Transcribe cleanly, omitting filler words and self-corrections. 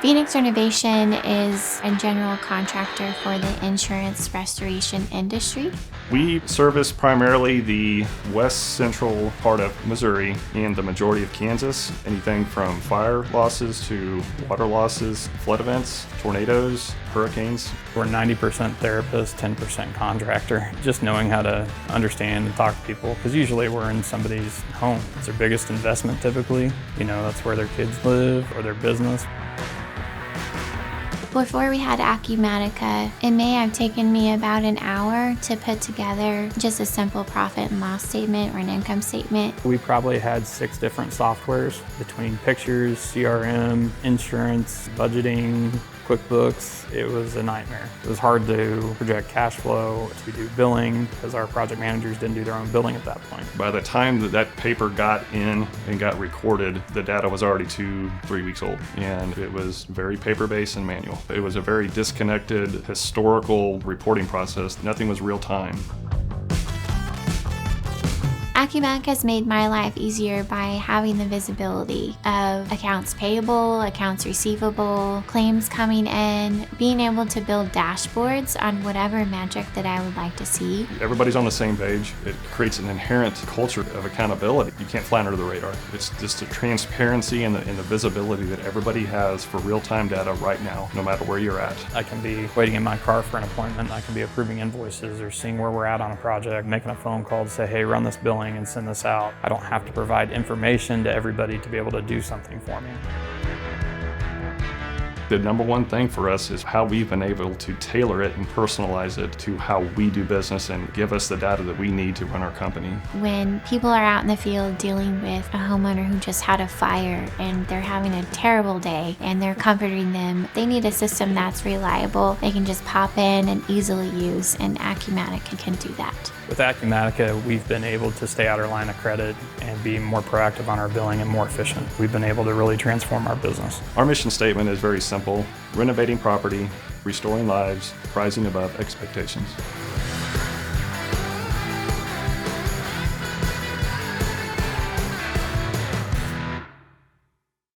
Phoenix Renovation is a general contractor for the insurance restoration industry. We service primarily the west central part of Missouri and the majority of Kansas. Anything from fire losses to water losses, flood events, tornadoes, hurricanes. We're 90% therapist, 10% contractor. Just knowing how to understand and talk to people, because usually we're in somebody's home. It's their biggest investment typically. That's where their kids live or their business. Before we had Acumatica, it may have taken me about an hour to put together just a simple profit and loss statement or an income statement. We probably had 6 different softwares between pictures, CRM, insurance, budgeting, QuickBooks. It was a nightmare. It was hard to project cash flow, to do billing, because our project managers didn't do their own billing at that point. By the time that paper got in and got recorded, the data was already 2-3 weeks old, and it was very paper-based and manual. It was a very disconnected historical reporting process. Nothing was real time. Acumatica has made my life easier by having the visibility of accounts payable, accounts receivable, claims coming in, being able to build dashboards on whatever metric that I would like to see. Everybody's on the same page. It creates an inherent culture of accountability. You can't fly under the radar. It's just the transparency and the visibility that everybody has for real-time data right now, no matter where you're at. I can be waiting in my car for an appointment. I can be approving invoices or seeing where we're at on a project, making a phone call to say, hey, run this billing and send this out. I don't have to provide information to everybody to be able to do something for me. The number one thing for us is how we've been able to tailor it and personalize it to how we do business and give us the data that we need to run our company. When people are out in the field dealing with a homeowner who just had a fire and they're having a terrible day and they're comforting them, they need a system that's reliable, they can just pop in and easily use, and Acumatica can do that. With Acumatica, we've been able to stay out our line of credit and be more proactive on our billing and more efficient. We've been able to really transform our business. Our mission statement is very simple: renovating property, restoring lives, rising above expectations.